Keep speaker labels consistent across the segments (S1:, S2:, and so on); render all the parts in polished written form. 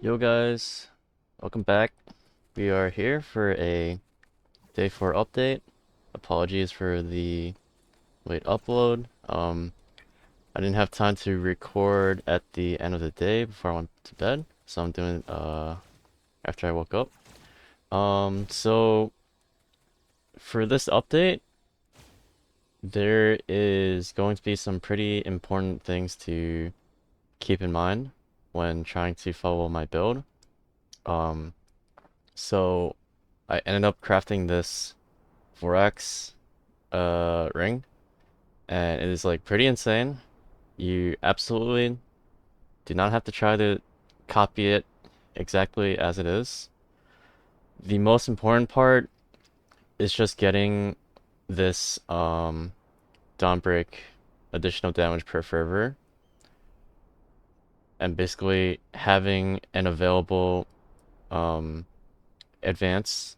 S1: Yo guys, welcome back. We are here for a day 4 update. Apologies for the late upload. I didn't have time to record at the end of the day before I went to bed, so I'm doing after I woke up. So for this update, there is going to be some pretty important things to keep in mind when trying to follow my build. Um, so I ended up crafting this Vorax ring, and it is like pretty insane. You absolutely do not have to try to copy it exactly as it is. The most important part is just getting this dawn break additional damage per fervor, and basically having an available um advance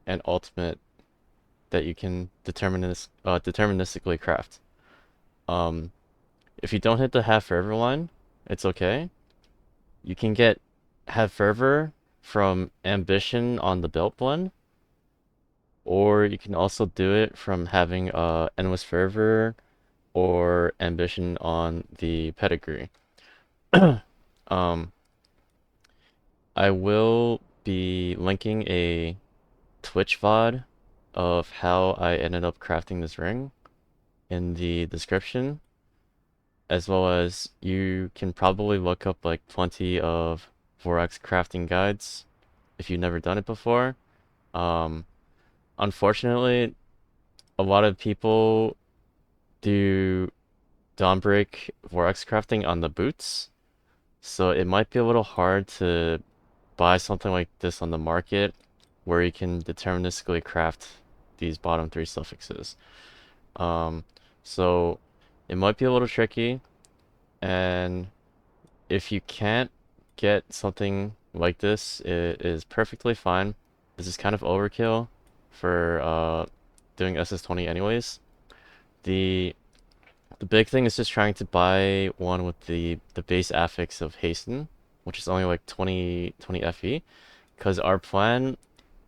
S1: and ultimate that you can deterministically craft. Um, if you don't hit the half fervor line, it's okay. You can get have fervor from ambition on the belt blend, or you can also do it from having endless fervor or ambition on the pedigree. Um, I will be linking a Twitch VOD of how I ended up crafting this ring in the description, as well as you can probably look up like plenty of Vorax crafting guides if you've never done it before. Um, Unfortunately, a lot of people do Dawnbreak Vorax crafting on the boots, so it might be a little hard to buy something like this on the market where you can deterministically craft these bottom three suffixes. Um, so it might be a little tricky, and if you can't get something like this, it is perfectly fine. This is kind of overkill for doing SS20 anyways. The the big thing is just trying to buy one with the base affix of Hasten, which is only like 20 FE, because our plan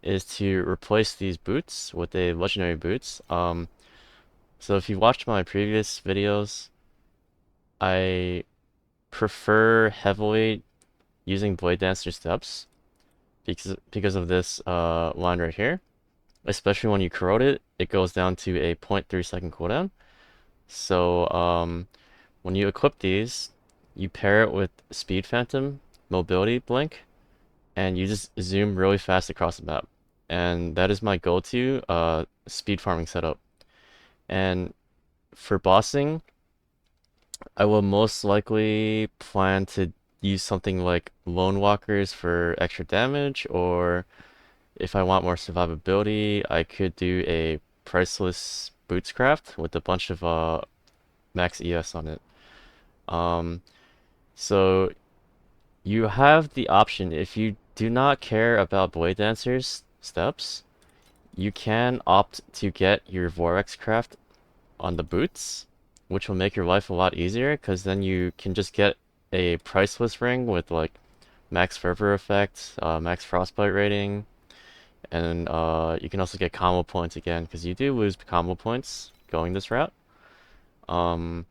S1: is to replace these boots with a legendary boots. So if you watched my previous videos, I prefer heavily using Blade Dancer steps because of this line right here. Especially when you corrode it, it goes down to a 0.3 second cooldown. So when you equip these, you pair it with Speed Phantom, Mobility Blink, and you just zoom really fast across the map. And that is my go-to speed farming setup. And for bossing, I will most likely plan to use something like Lone Walkers for extra damage, or if I want more survivability, I could do a priceless bootscraft with a bunch of max ES on it. Um, so you have the option, if you do not care about Blade Dancer's steps, you can opt to get your Vorax craft on the boots, which will make your life a lot easier, because then you can just get a priceless ring with like max fervor effect, max frostbite rating, and you can also get combo points again, because you do lose combo points going this route. Um,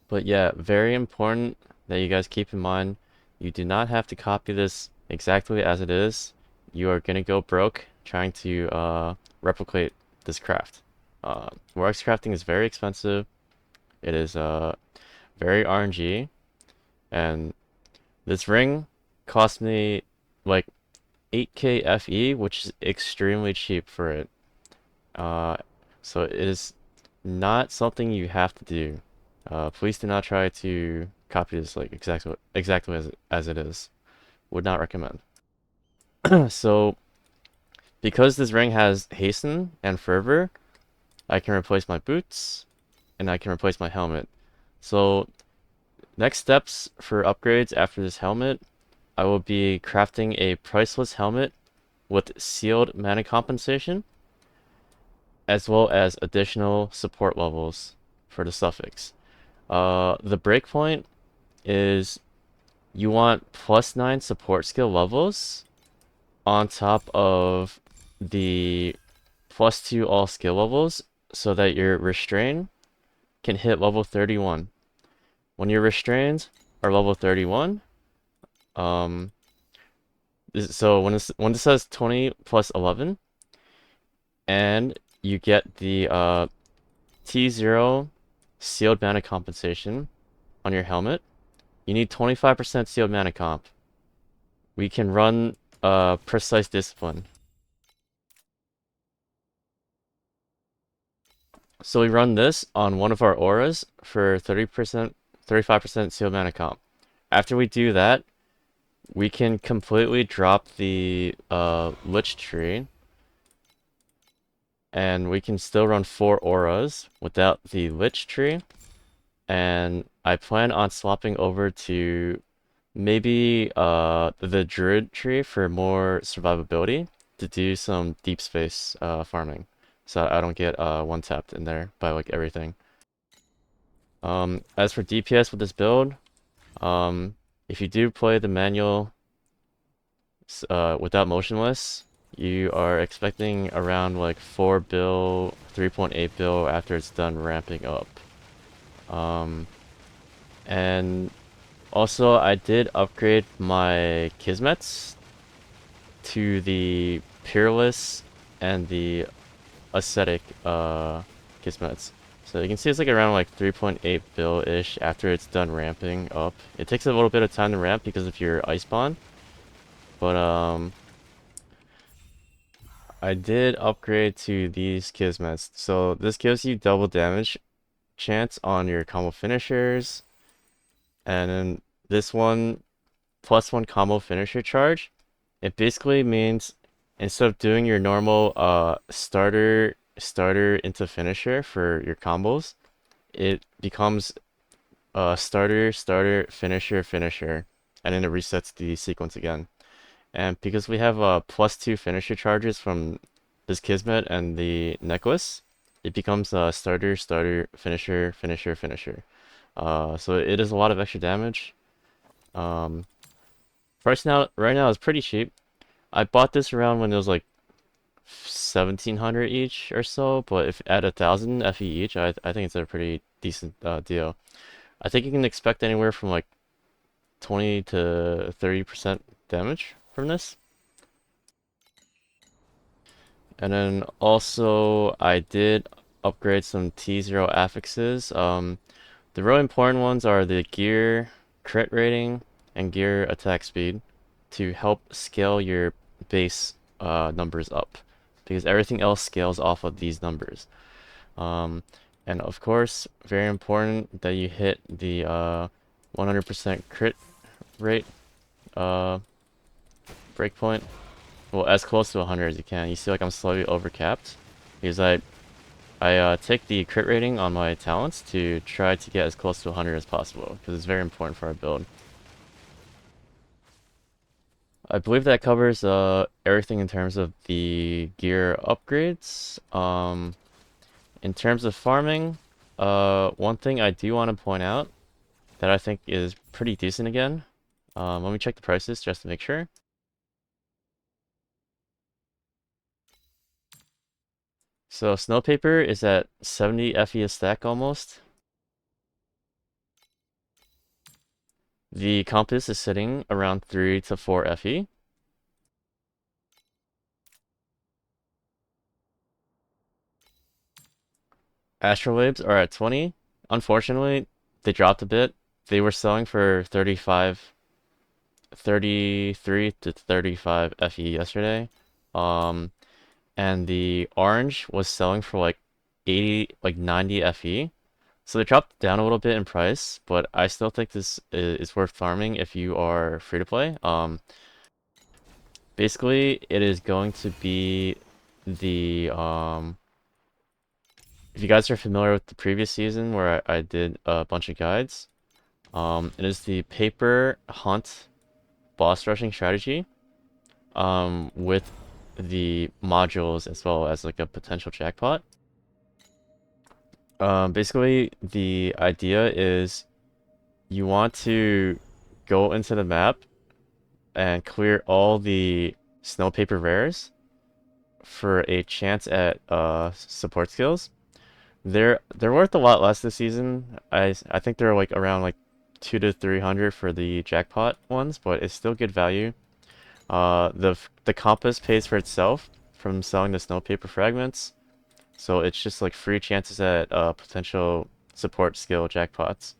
S1: but yeah, very important that you guys keep in mind, you do not have to copy this exactly as it is. You are gonna go broke trying to replicate this craft. Works crafting is very expensive. It is very RNG, and this ring cost me like 8k FE, which is extremely cheap for it. Uh, so it is not something you have to do. Please do not try to copy this like exactly as it is. Would not recommend. So because this ring has hasten and fervor, I can replace my boots and I can replace my helmet. So next steps for upgrades after this helmet, I will be crafting a priceless helmet with sealed mana compensation, as well as additional support levels for the suffix. The breakpoint is You want +9 support skill levels on top of the +2 all skill levels so that your restrain can hit level 31. When your restrained are level 31, um, so when this says 20 plus 11, and you get the T0 sealed mana compensation on your helmet, you need 25% sealed mana comp. We can run precise discipline. So we run this on one of our auras for 30%, 35% sealed mana comp. After we do that, we can completely drop the Lich Tree, and we can still run 4 auras without the Lich Tree. And I plan on swapping over to maybe the Druid Tree for more survivability to do some deep space farming, so I don't get one tapped in there by like everything. As for DPS with this build, if you do play the manual without motionless, you are expecting around like 4 bill, 3.8 bill after it's done ramping up. And also I did upgrade my Kismets to the Peerless and the Ascetic Kismets. So you can see it's like around like 3.8 bill-ish after it's done ramping up. It takes a little bit of time to ramp because of your ice bond, but I did upgrade to these Kismets. So this gives you double damage chance on your combo finishers, and then this one +1 combo finisher charge. It basically means instead of doing your normal starter into finisher for your combos, it becomes starter finisher finisher, and then it resets the sequence again. And because we have +2 finisher charges from this Kismet and the necklace, it becomes starter finisher finisher finisher. So it is a lot of extra damage. Um, right now is pretty cheap. I bought this around when it was like 1700 each or so, but if at 1000 FE each, I think it's a pretty decent deal. I think you can expect anywhere from like 20 to 30% damage from this. And then also I did upgrade some T0 affixes. The really important ones are the gear crit rating and gear attack speed to help scale your base numbers up, because everything else scales off of these numbers. Um, and of course, very important that you hit the 100% crit rate uh, breakpoint. Well, as close to 100 as you can. You see like I'm slightly overcapped because I take the crit rating on my talents to try to get as close to 100 as possible, because it's very important for our build. I believe that covers everything in terms of the gear upgrades. In terms of farming, one thing I do want to point out that I think is pretty decent again. Let me check the prices just to make sure. So Snowpaper is at 70 FE a stack almost. The Compass is sitting around 3 to 4 FE. Astrolabes are at 20. Unfortunately, they dropped a bit. They were selling for 35, 33 to 35 FE yesterday. Um, and the orange was selling for like 80, like 90 FE. So they dropped down a little bit in price, but I still think this is worth farming if you are free to play. Basically, it is going to be the if you guys are familiar with the previous season where I did a bunch of guides, it is the paper hunt boss rushing strategy, with the modules as well as like a potential jackpot. Basically, the idea is you want to go into the map and clear all the snow paper rares for a chance at support skills. They're worth a lot less this season. I think they're like around like 200 to 300 for the jackpot ones, but it's still good value. The compass pays for itself from selling the snow paper fragments, so it's just like free chances at potential support skill jackpots.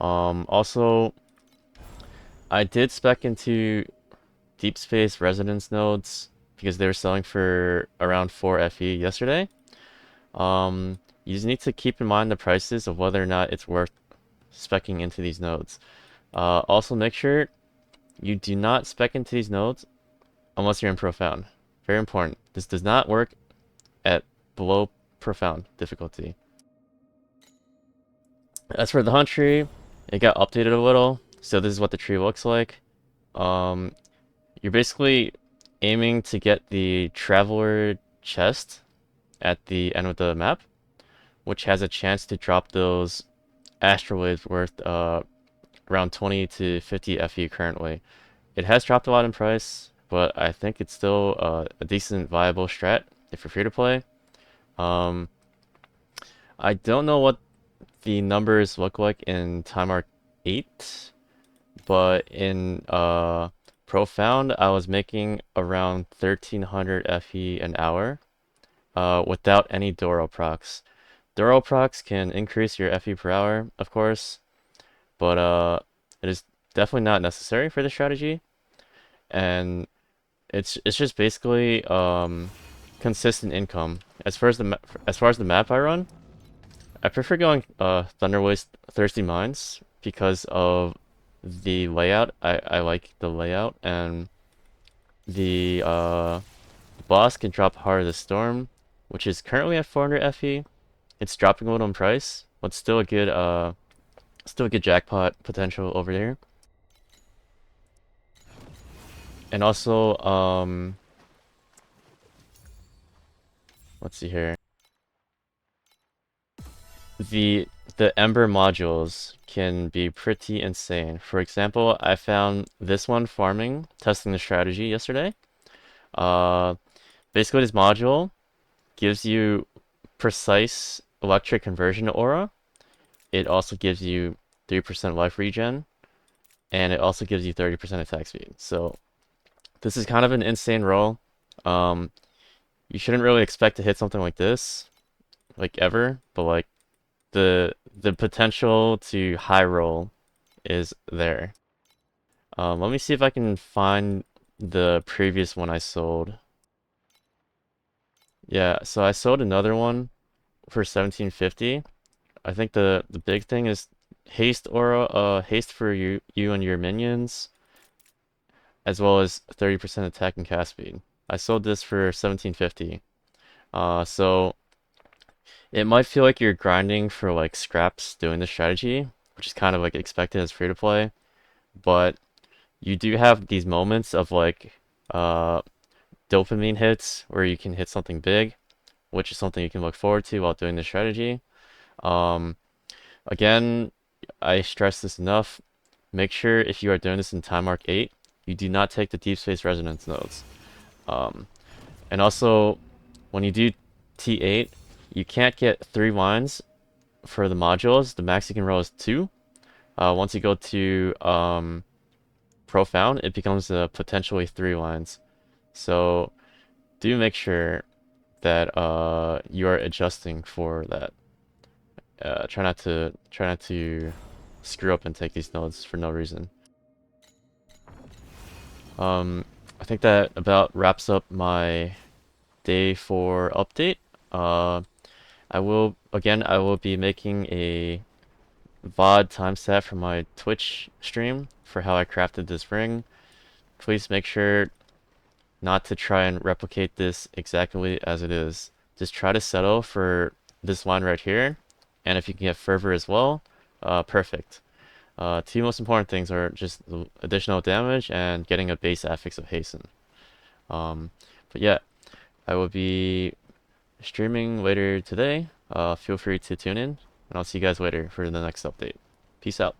S1: Also, I did spec into Deep Space Resonance nodes because they were selling for around 4 FE yesterday. You just need to keep in mind the prices of whether or not it's worth specing into these nodes. Also, make sure you do not spec into these nodes unless you're in Profound. Very important. This does not work at below Profound difficulty. As for the hunt tree, it got updated a little, so this is what the tree looks like. You're basically aiming to get the Traveler chest at the end of the map, which has a chance to drop those asteroids worth around 20 to 50 FE currently. It has dropped a lot in price, but I think it's still a decent viable strat if you're free to play. Um, I don't know what the numbers look like in Time Arc 8, but in Profound I was making around 1300 FE an hour without any Doro procs. Doro procs can increase your FE per hour, of course, but it is definitely not necessary for the strategy, and it's just basically consistent income. As far as the map I run, I prefer going Thunderwaste Thirsty Mines because of the layout. I like the layout, and the boss can drop Heart of the Storm, which is currently at 400 FE. It's dropping a little in price, but still a good jackpot potential over there. And also, let's see here. The Ember modules can be pretty insane. For example, I found this one farming, testing the strategy yesterday. Uh, Basically this module gives you precise electric conversion aura. It also gives you 3% life regen, and it also gives you 30% attack speed. So this is kind of an insane roll. Um, you shouldn't really expect to hit something like this, like ever, but like the potential to high roll is there. Let me see if I can find the previous one I sold. Yeah, so I sold another one for 1750. I think the big thing is haste aura, haste for you and your minions, as well as 30% attack and cast speed. I sold this for 1750. So it might feel like you're grinding for like scraps doing the strategy, which is kind of like expected as free to play, but you do have these moments of like uh dopamine hits where you can hit something big, which is something you can look forward to while doing the strategy. Um, Again, I stress this enough. Make sure if you are doing this in Time Arc 8, you do not take the Deep Space Resonance nodes. Um, and also, when you do T8, you can't get 3 lines for the modules. The max you can roll is 2. Once you go to Profound, it becomes potentially 3 lines. So do make sure that you are adjusting for that. Try not to screw up and take these nodes for no reason. I think that about wraps up my day 4 update. Uh, I will be making a VOD timestamp for my Twitch stream for how I crafted this ring. Please make sure not to try and replicate this exactly as it is. Just try to settle for this line right here, and if you can get fervor as well, perfect. Two most important things are just additional damage and getting a base affix of hasten. Um, but yeah, I will be streaming later today. Feel free to tune in, and I'll see you guys later for the next update. Peace out.